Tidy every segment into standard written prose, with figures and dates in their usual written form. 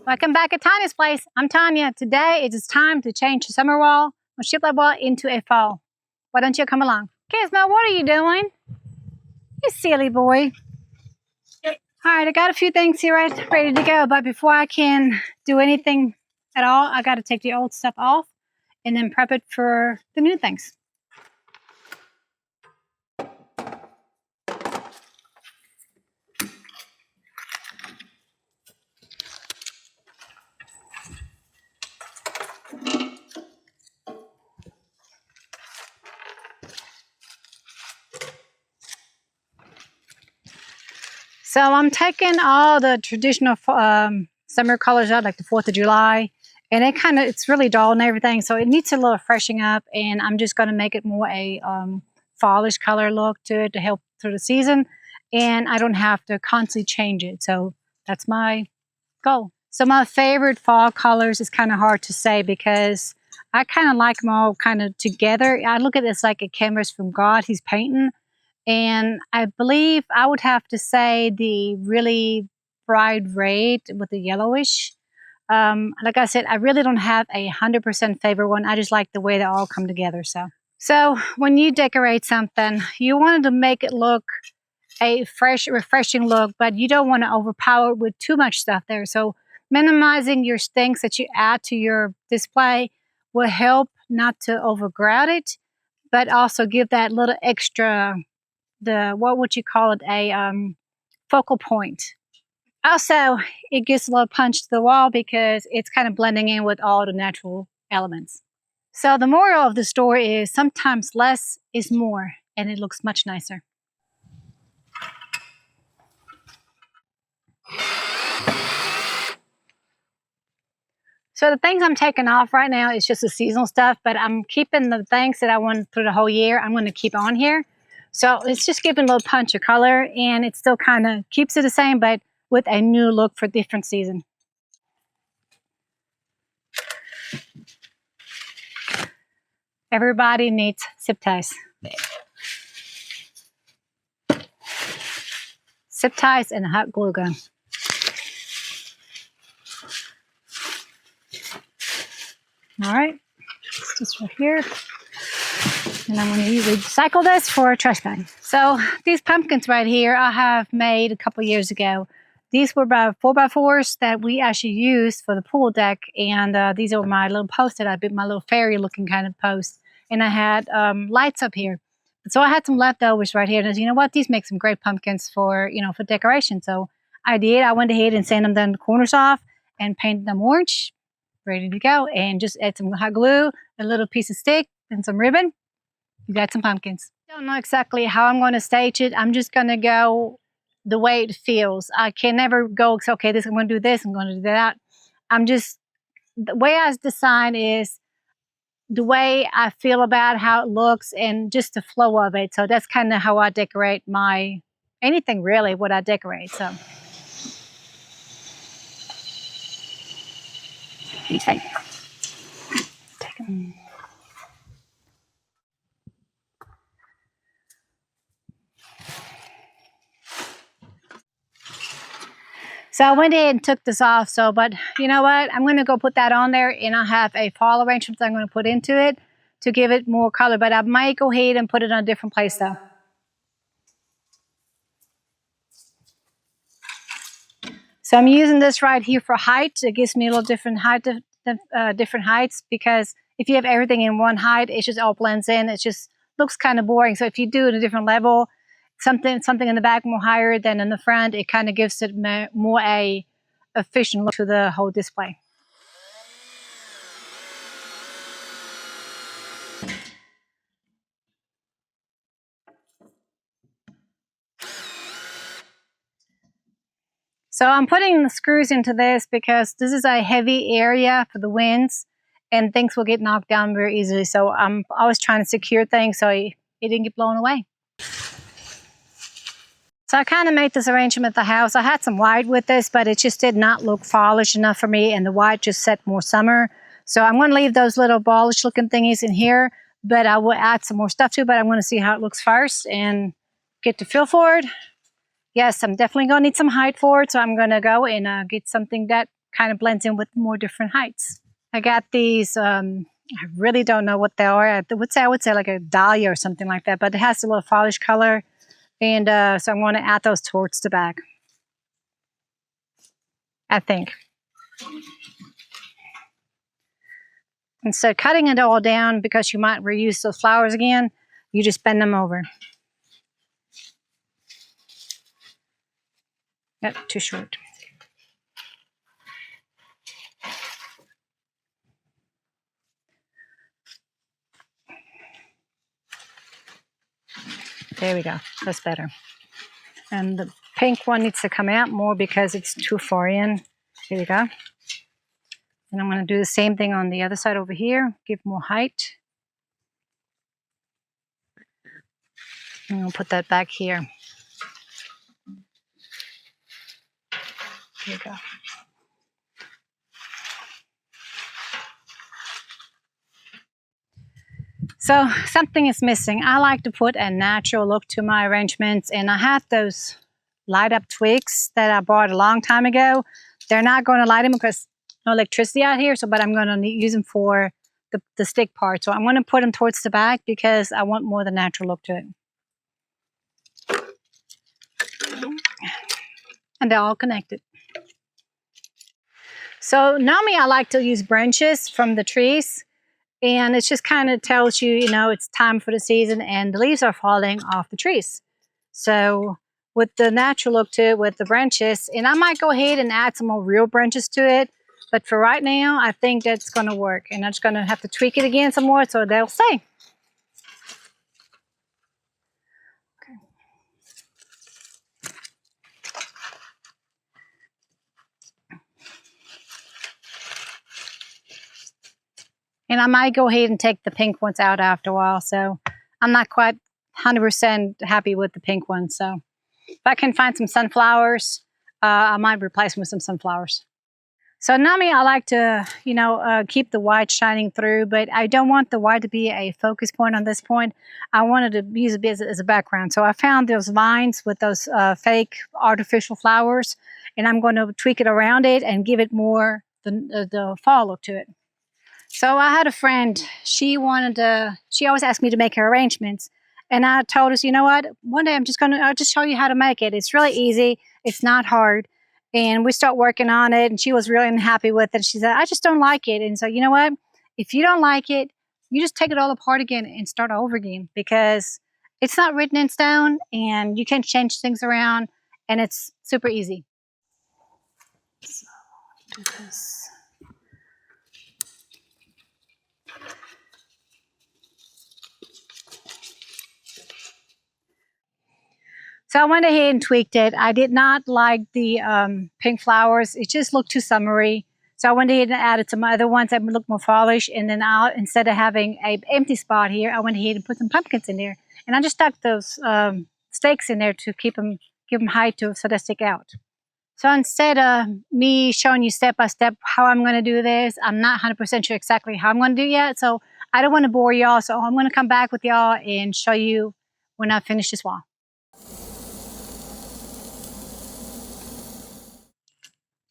Welcome back at Tanya's place. I'm Tanya. Today it is time to change the summer wall or shiplap wall into a fall. Why don't you come along? Gizmo, what are you doing? You silly boy. Alright, I got a few things here ready to go, but before I can do anything at all, I got to take the old stuff off and then prep it for the new things. So I'm taking all the traditional summer colors out, like the 4th of July, and it's really dull and everything, so it needs a little freshening up, and I'm just going to make it more a fallish color look to it to help through the season, and I don't have to constantly change it, so that's my goal. So my favorite fall colors is kind of hard to say because I kind of like them all kind of together. I look at this like a canvas from God he's painting. And I believe I would have to say the really bright red with the yellowish. Like I said, I really don't have a 100% favorite one. I just like the way they all come together. So when you decorate something, you wanted to make it look a fresh, refreshing look, but you don't want to overpower it with too much stuff there. So minimizing your things that you add to your display will help not to overcrowd it, but also give that little extra, what would you call it, a focal point. Also, it gives a little punch to the wall because it's kind of blending in with all the natural elements. So the moral of the story is sometimes less is more, and it looks much nicer. So the things I'm taking off right now is just the seasonal stuff, but I'm keeping the things that I want through the whole year. I'm going to keep on here. So it's just giving a little punch of color, and it still kind of keeps it the same, but with a new look for different season. Everybody needs zip ties. Zip ties and a hot glue gun. All right, just right here. And I'm going to recycle this for a trash bag. So these pumpkins right here I have made a couple years ago. These were about 4x4s that we actually used for the pool deck. And these are my little posts that I built, my little fairy looking kind of posts. And I had lights up here. So I had some leftovers right here. And you know what? These make some great pumpkins for, for decoration. So I did. I went ahead and sanded them the corners off and painted them orange. Ready to go. And just add some hot glue, a little piece of stick, and some ribbon. You got some pumpkins. I don't know exactly how I'm going to stage it. I'm just going to go the way it feels. I can never go, okay, I'm going to do this, I'm going to do that. The way I design is the way I feel about how it looks and just the flow of it. So that's kind of how I decorate anything really, what I decorate. So. Take them. So I went ahead and took this off. But you know what? I'm going to go put that on there, and I have a fall arrangement that I'm going to put into it to give it more color. But I might go ahead and put it on a different place though. So I'm using this right here for height. It gives me a little different height, different heights, because if you have everything in one height, it just all blends in. It just looks kind of boring. So if you do it at a different level, something in the back more higher than in the front, it kind of gives it more a efficient look to the whole display. So I'm putting the screws into this because this is a heavy area for the winds, and things will get knocked down very easily. So I'm always trying to secure things so it didn't get blown away. So I kind of made this arrangement at the house. I had some white with this, but it just did not look fallish enough for me, and the white just set more summer. So I'm going to leave those little ballish looking thingies in here, but I will add some more stuff to it, but I'm going to see how it looks first and get the feel for it. Yes, I'm definitely going to need some height for it, so I'm going to go and get something that kind of blends in with more different heights. I got these, I really don't know what they are. I would say like a dahlia or something like that, but it has a little foliage color. And so I'm going to add those towards the back, I think. Instead of cutting it all down because you might reuse those flowers again, you just bend them over. Yep, too short. There we go. That's better. And the pink one needs to come out more because it's too far in. Here we go. And I'm going to do the same thing on the other side over here. Give more height. And I'll put that back here. Here we go. So something is missing. I like to put a natural look to my arrangements, and I had those light up twigs that I bought a long time ago. They're not going to light them because no electricity out here, but I'm going to use them for the stick part. So I'm going to put them towards the back because I want more of the natural look to it. And they're all connected. So normally I like to use branches from the trees, and it just kind of tells you, you know, it's time for the season and the leaves are falling off the trees. So with the natural look to it, with the branches, and I might go ahead and add some more real branches to it, but for right now, I think that's going to work. And I'm just going to have to tweak it again some more so they'll stay. Okay. And I might go ahead and take the pink ones out after a while. So I'm not quite 100% happy with the pink ones. So if I can find some sunflowers, I might replace them with some sunflowers. So normally I like to, you know, keep the white shining through, but I don't want the white to be a focus point on this point. I wanted to use it as a background. So I found those vines with those fake artificial flowers, and I'm going to tweak it around it and give it more the fall look to it. So I had a friend, she always asked me to make her arrangements. And I told her, you know what, one day I'll just show you how to make it. It's really easy. It's not hard. And we start working on it, and she was really unhappy with it. She said, I just don't like it. And so, you know what, if you don't like it, you just take it all apart again and start over again, because it's not written in stone and you can change things around, and it's super easy. So, do this. So I went ahead and tweaked it. I did not like the pink flowers. It just looked too summery. So I went ahead and added some other ones that look more polished. And then instead of having an empty spot here, I went ahead and put some pumpkins in there. And I just stuck those stakes in there to give them height so they stick out. So instead of me showing you step by step how I'm going to do this, I'm not 100% sure exactly how I'm going to do yet. So I don't want to bore y'all. So I'm going to come back with y'all and show you when I finish this wall.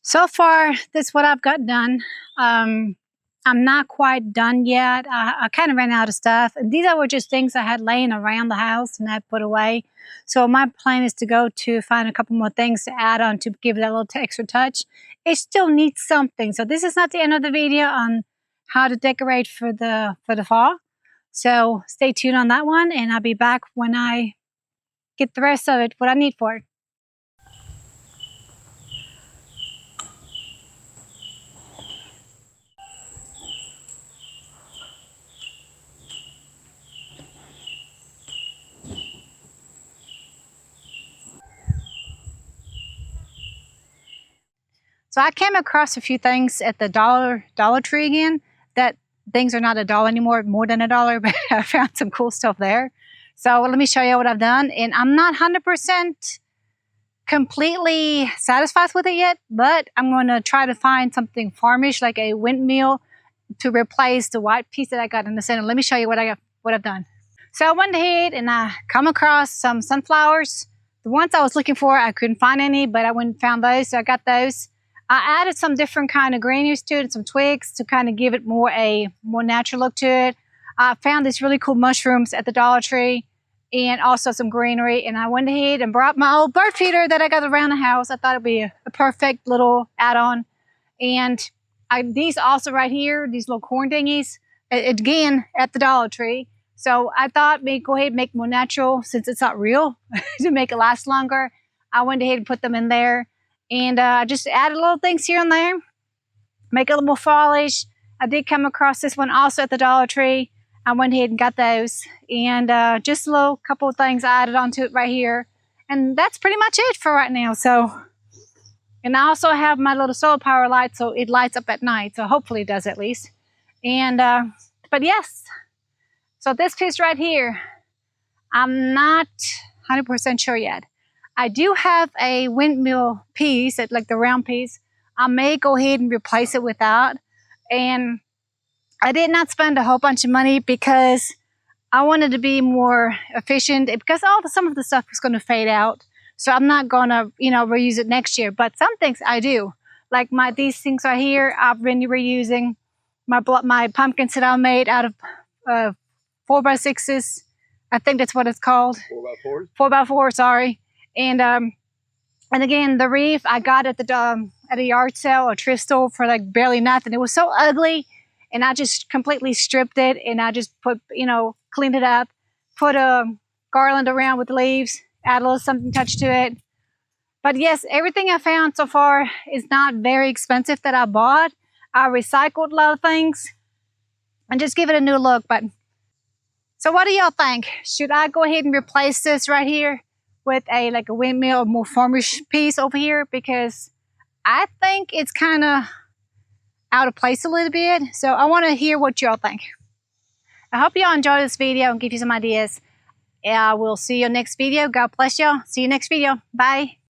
So far, that's what I've got done. I'm not quite done yet. I kind of ran out of stuff. And these were just things I had laying around the house and I put away. So my plan is to go to find a couple more things to add on to give it a little extra touch. It still needs something. So this is not the end of the video on how to decorate for the fall. So stay tuned on that one, and I'll be back when I get the rest of it, what I need for it. So I came across a few things at the Dollar Tree again. That things are not $1 anymore, more than $1, but I found some cool stuff there. So let me show you what I've done. And I'm not 100% completely satisfied with it yet, but I'm going to try to find something farmish, like a windmill, to replace the white piece that I got in the center. Let me show you what I've done. So I went ahead and I come across some sunflowers. The ones I was looking for, I couldn't find any, but I went and found those, so I got those. I added some different kind of granules to it, some twigs to kind of give it a more natural look to it. I found these really cool mushrooms at the Dollar Tree and also some greenery. And I went ahead and brought my old bird feeder that I got around the house. I thought it'd be a perfect little add-on. And these also right here, these little corn dinghies, again, at the Dollar Tree. So I thought maybe go ahead and make it more natural since it's not real to make it last longer. I went ahead and put them in there and just added little things here and there, make it a little more fallish. I did come across this one also at the Dollar Tree. I went ahead and got those and just a little couple of things I added onto it right here. And that's pretty much it for right now. So, and I also have my little solar power light, so it lights up at night. So hopefully it does at least. And, but yes, so this piece right here, I'm not 100% sure yet. I do have a windmill piece, like the round piece. I may go ahead and replace it with that. And I did not spend a whole bunch of money because I wanted to be more efficient because some of the stuff is going to fade out. So I'm not going to, reuse it next year. But some things I do. Like these things right here, I've been reusing. My pumpkins that I made out of 4x6s. I think that's what it's called. 4x4s? 4x4, sorry. And again, the reef I got at a yard sale or thrift store for like barely nothing. It was so ugly. And I just completely stripped it and I just put, cleaned it up, put a garland around with leaves, add a little something touch to it. But yes, everything I found so far is not very expensive that I bought. I recycled a lot of things and just give it a new look. But so what do y'all think? Should I go ahead and replace this right here with like a windmill or more farmish piece over here? Because I think it's kind of out of place a little bit. So I want to hear what y'all think. I hope y'all enjoyed this video and give you some ideas. I will see you next video. God bless y'all. See you next video. Bye.